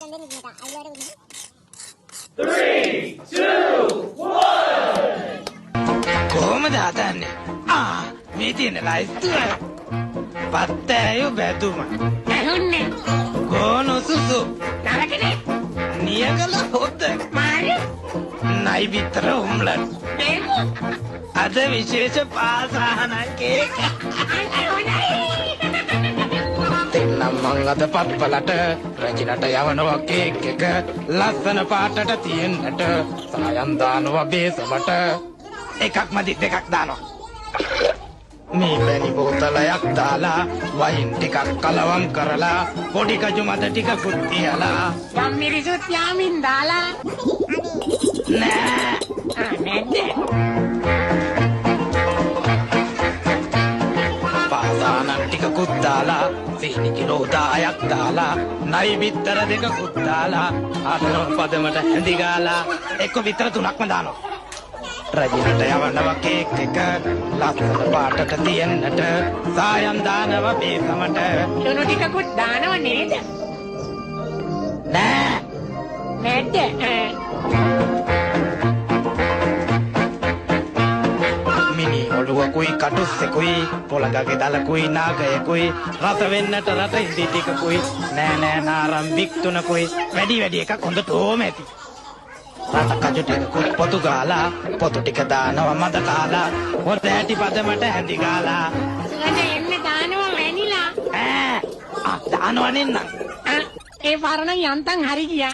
3, 2, 1. කොහොමද හදන්නේ? මේ තියෙන ලයිස්තුව. පත්තෑයෝ බැදුම. ඇහුන්නේ. ගෝනු සුසු. නරකනේ. නියගල හොද්ද. මාරි. නයි විතර උම්ලන්. ඒකෝ. අද විශේෂ පාසහන කේක්. තෙන්නම් මං අද පප්පලට රජිනට යවනවා කේක් එක ලස්සන පාටට තියෙන්නට සායම් දානවා බේසමට එකක් මදි දෙකක් දානවා මේ පැණි බෝතලයක් දාලා වයින් ටිකක් කලවම් කරලා පොඩි කජු මත ටිකකුත් තියලා යම් මිරිසුත් යාමින් දාලා නෑ නැද්ද පාසානන් ටිකකුත් දාලා සීනි කිලෝ 10ක් දාලා නයි බිත්තර දෙකකුත් දාලා ආතන පදමට හැඳි ගාලා එක විතර තුනක්ම දානවා රජිනට යවනවා කේක් එක ලස්සන පාටට තියෙන්නට සායම් දානවා බේසමට ලුණු ටිකකුත් දානව නේද නෑ නැද්ද මිනි ඔළුවකුයි කටුස්සෙකුයි පොළඟගේ දලකුයි නාගයකුයි රස වෙන්නට රට ඉදි ටිකකුයි නෑ නෑ නාරම්බික් තුනකුයි වැඩි එකක් හොඳට ඕම ඇති රට කජු ටිකකුත් පොතු ගාලා පොතු ටික දානවා මද කාලා හොඳ ඇටි පදමට හැඳි ගාලා සුගඳ එන්න දානව වැනිලා දානවා නෙන්නම් ඒ පරණ යන්තම් හරි ගියා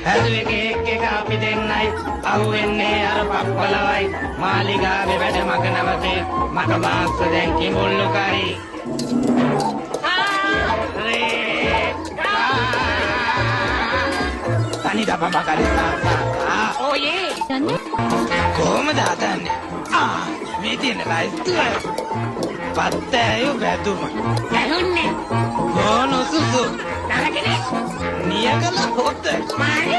හැදුවේ කේක් එක අපි දෙන්නයි අහුවෙන්නේ අර පප්පලවයි මාලිගාවේ වැඩ මග නවතේ මග මාස්ස දැන් කිඹුල්ලු කරි තනි දබම කරි ඕයේ කොහොමද හදන්නේ මේ තියෙන ලයිස්තුව පත්තෑයෝ බැදුම ඇහුන්නේ ගෝනු සුසු නරකනේ නියගල හොද්ද මාරි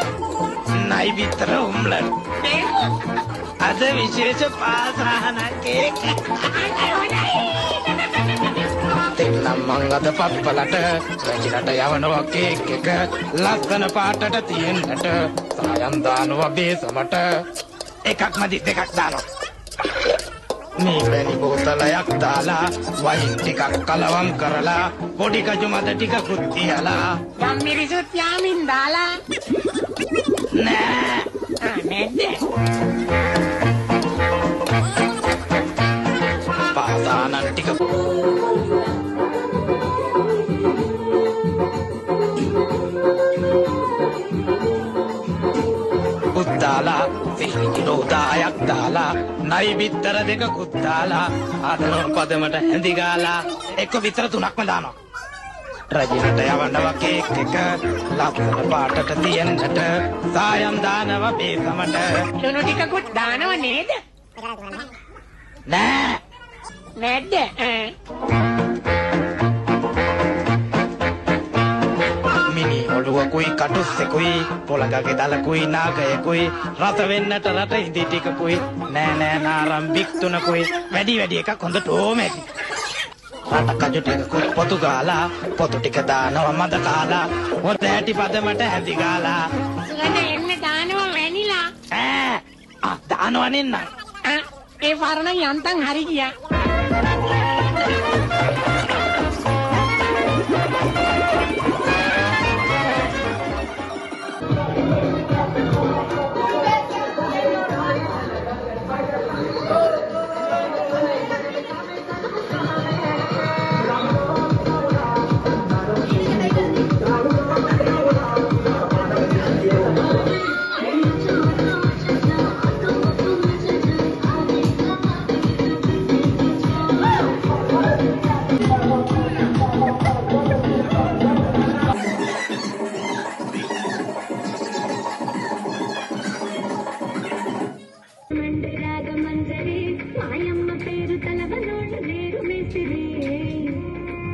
නයි විතර උම්ලන් ඒකෝ අද විශේෂ පාසහන කේක් තෙන්නම් මං අද පප්පලට රජිනට යවනවා කේක් එක ලස්සන පාටට තියෙන්නට සායම් දානවා බේසමට එකක් මදි දෙකක් දානවා මේ පැණි බෝතලයක් දාලා වයින් ටිකක් කලවම් කරලා පොඩි කජු මත ටිකකුත් තියලා යම් මිරිසුත් යාමින් දාලා නෑ නැද්ද පාසානන් ටික දාලා සීනි කිලෝ 10ක් දාලා නයි බිත්තර දෙකකුත් දාලා ආතන පදමට හැඳි ගාලා එක විතර තුනක්ම දානවා රජිනට යවනවා කේක් එක ලස්සන පාටට තියෙන්නට සායම් දානවා බේසමට ලුණු ටිකකුත් දානව නේද නෑ නැද්ද මිනි ඔළුවකුයි කටුස්සෙකුයි පොළඟගේ දලකුයි නාගයකුයි රස වෙන්නට රට ඉදි ටිකකුයි නෑ නෑ නාරම්බික් තුනකුයි වැඩි එකක් හොඳට ඕම ඇති රට කජු ටිකකුත් පොතු ගාලා පොතු ටික දානවා මද කාලා හොඳ ඇටි පදමට හැඳි ගාලා සුගඳ එන්න දානව වැනිලා දානවා නෙන්නම් ඒ පරණ යන්තම් හරි ගියා පිරි